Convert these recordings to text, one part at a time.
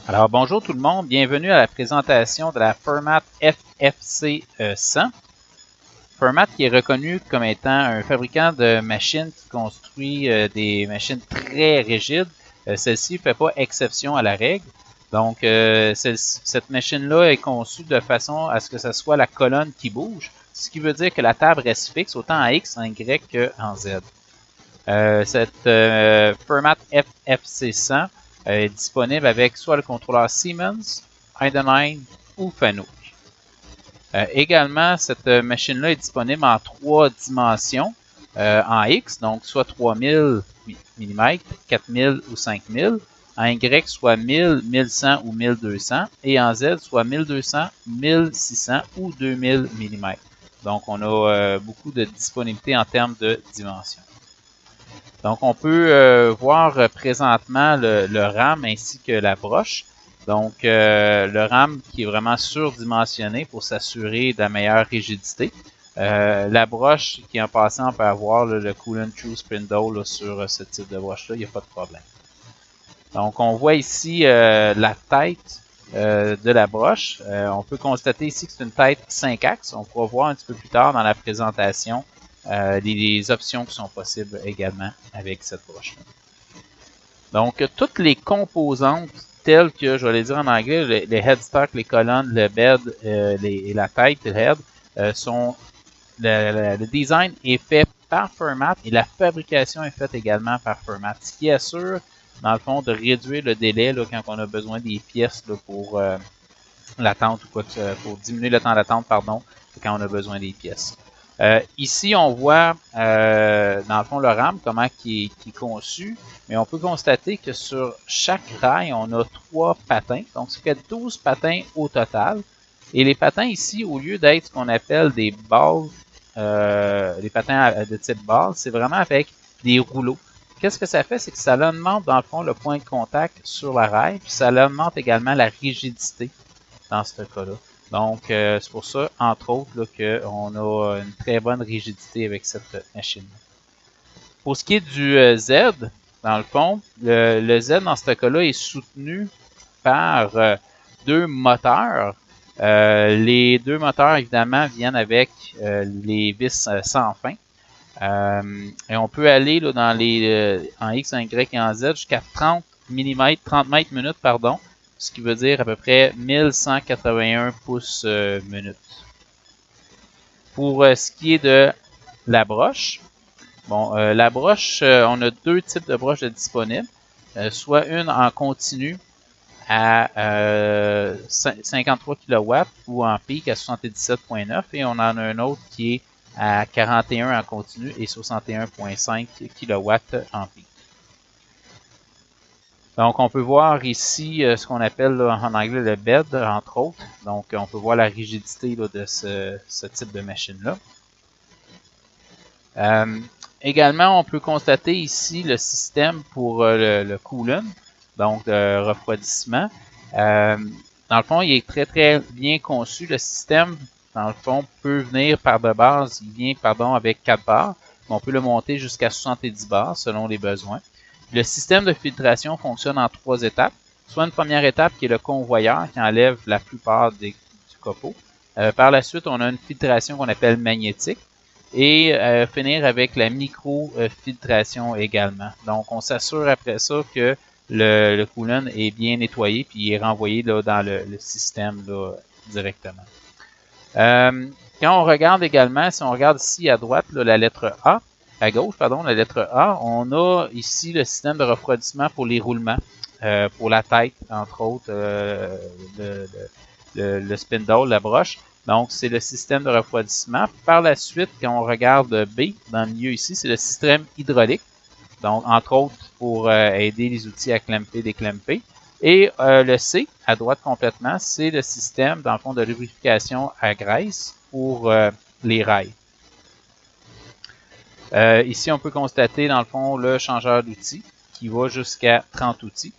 Alors bonjour tout le monde, bienvenue à la présentation de la Fermat FFC 100. Fermat qui est reconnu comme étant un fabricant de machines qui construit des machines très rigides. Celle-ci ne fait pas exception à la règle. Donc cette machine-là est conçue de façon à ce que ce soit la colonne qui bouge, ce qui veut dire que la table reste fixe autant en X, en Y qu'en Z. Cette Fermat FFC 100 est disponible avec soit le contrôleur Siemens, Heidenhain ou Fanuc. Également, cette machine-là est disponible en 3 dimensions en X, donc soit 3000 mm, 4000 ou 5000, en Y soit 1000, 1100 ou 1200, et en Z soit 1200, 1600 ou 2000 mm. Donc, on a beaucoup de disponibilité en termes de dimensions. Donc, on peut voir présentement le RAM ainsi que la broche. Donc, le RAM qui est vraiment surdimensionné pour s'assurer de la meilleure rigidité. La broche qui, en passant, on peut avoir le Coolant True Spindle sur ce type de broche-là, il n'y a pas de problème. Donc, on voit ici la tête de la broche. On peut constater ici que c'est une tête 5 axes. On pourra voir un petit peu plus tard dans la présentation les options qui sont possibles également avec cette broche-là. Donc, toutes les composantes telles que, je vais les dire en anglais, les headstocks, les colonnes, le bed et la tête, le head, le design est fait par Fermat et la fabrication est faite également par Fermat, ce qui assure, dans le fond, de réduire le délai là, quand on a besoin des pièces là, pour l'attente ou quoi que pour diminuer le temps d'attente, pardon, quand on a besoin des pièces. Ici, on voit, dans le fond, le RAM, comment qui est conçu, mais on peut constater que sur chaque rail, on a 3 patins, donc ça fait 12 patins au total. Et les patins ici, au lieu d'être ce qu'on appelle des balles, les patins de type balle, c'est vraiment avec des rouleaux. Qu'est-ce que ça fait? C'est que ça augmente, dans le fond, le point de contact sur la rail, puis ça augmente également la rigidité dans ce cas-là. Donc, c'est pour ça, entre autres, qu'on a une très bonne rigidité avec cette machine. Pour ce qui est du Z, dans le fond, le Z dans ce cas-là est soutenu par 2 moteurs. Les 2 moteurs, évidemment, viennent avec les vis sans fin. Et on peut aller là, dans en X, en Y et en Z jusqu'à 30 mètres minutes, pardon, ce qui veut dire à peu près 1181 pouces minutes. Pour ce qui est de la broche, bon, la broche, on a 2 types de broches disponibles, soit une en continu à 53 kW ou en pic à 77.9 et on en a un autre qui est à 41 en continu et 61.5 kW en pic. Donc, on peut voir ici ce qu'on appelle là, en anglais le bed, entre autres. Donc, on peut voir la rigidité là, de ce type de machine-là. Également, on peut constater ici le système pour le coolant, donc de refroidissement. Dans le fond, il est très, très bien conçu. Le système, dans le fond, peut venir par de base, il vient, avec 4 bars. On peut le monter jusqu'à 70 bars selon les besoins. Le système de filtration fonctionne en 3 étapes. Soit une première étape qui est le convoyeur qui enlève la plupart du copeaux. Par la suite, on a une filtration qu'on appelle magnétique. Et finir avec la micro-filtration également. Donc, on s'assure après ça que le coolant est bien nettoyé puis il est renvoyé là, dans le système là, directement. Quand on regarde également, si on regarde ici à droite là, la lettre A, à gauche, pardon, la lettre A, on a ici le système de refroidissement pour les roulements, pour la tête, entre autres, le spindle, la broche. Donc, c'est le système de refroidissement. Par la suite, quand on regarde B, dans le milieu ici, c'est le système hydraulique. Donc, entre autres, pour aider les outils à clamper, déclamper. Et le C, à droite complètement, c'est le système, dans le fond, de lubrification à graisse pour les rails. Ici, on peut constater, dans le fond, le changeur d'outils qui va jusqu'à 30 outils.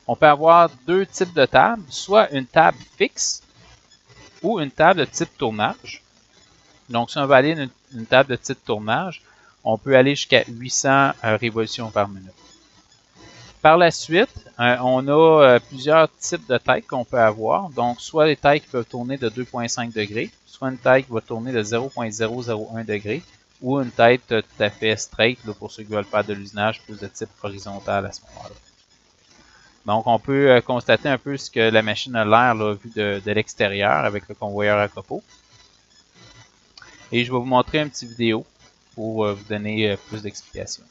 On peut avoir 2 types de tables, soit une table fixe ou une table de type tournage. Donc, si on veut aller une table de type tournage, on peut aller jusqu'à 800 révolutions par minute. Par la suite, on a plusieurs types de têtes qu'on peut avoir. Donc, soit les têtes qui peuvent tourner de 2,5 degrés, soit une tête qui va tourner de 0,001 degrés, ou une tête tout à fait straight, là, pour ceux qui veulent faire de l'usinage plus de type horizontal à ce moment-là. Donc, on peut constater un peu ce que la machine a l'air vu de l'extérieur avec le convoyeur à copeaux. Et je vais vous montrer une petite vidéo pour vous donner plus d'explications.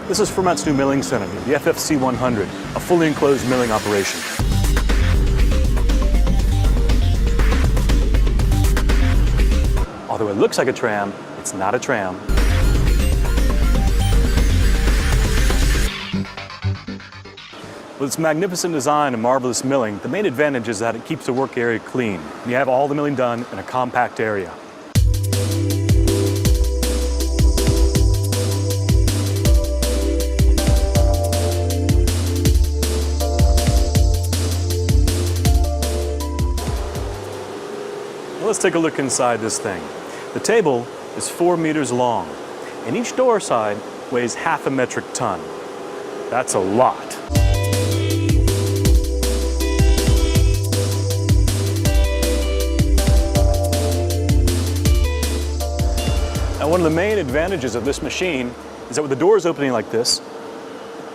This is Fermat's new milling center, the FFC 100, a fully enclosed milling operation. Although it looks like a tram, it's not a tram. With its magnificent design and marvelous milling, the main advantage is that it keeps the work area clean, and you have all the milling done in a compact area. Let's take a look inside this thing. The table is 4 meters long, and each door side weighs half a metric ton. That's a lot. Now, one of the main advantages of this machine is that with the doors opening like this,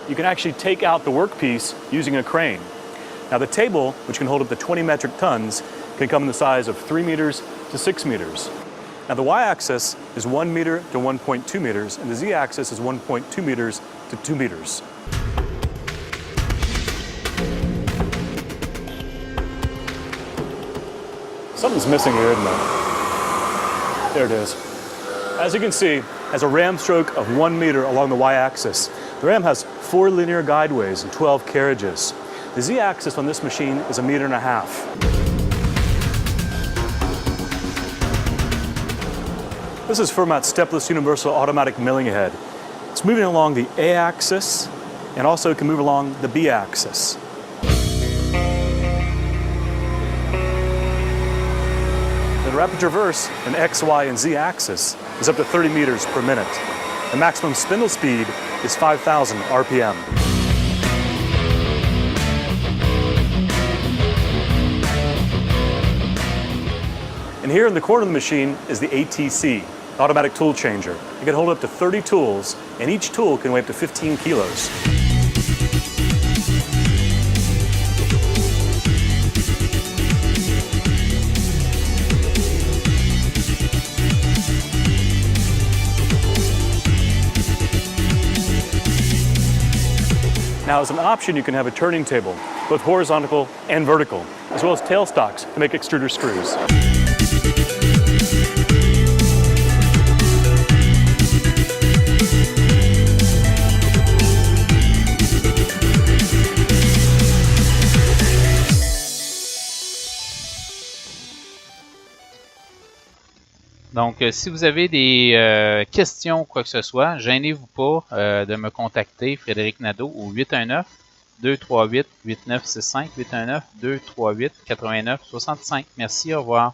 you can actually take out the workpiece using a crane. Now, the table, which can hold up to 20 metric tons, can come in the size of 3 meters to 6 meters. Now the y-axis is 1 meter to 1.2 meters, and the z-axis is 1.2 meters to 2 meters. Something's missing here, isn't there? There it is. As you can see, it has a ram stroke of 1 meter along the y-axis. The ram has 4 linear guideways and 12 carriages. The z-axis on this machine is 1.5 meters. This is Fermat's stepless universal automatic milling head. It's moving along the A-axis and also can move along the B-axis. The rapid traverse in X, Y, and Z axis is up to 30 meters per minute. The maximum spindle speed is 5,000 RPM. And here in the corner of the machine is the ATC, automatic tool changer. It can hold up to 30 tools, and each tool can weigh up to 15 kilos. Now, as an option, you can have a turning table, both horizontal and vertical, as well as tailstocks to make extruder screws. Donc, si vous avez des questions ou quoi que ce soit, gênez-vous pas de me contacter, Frédéric Nadeau, au 819-238-8965, 819-238-8965. Merci, au revoir.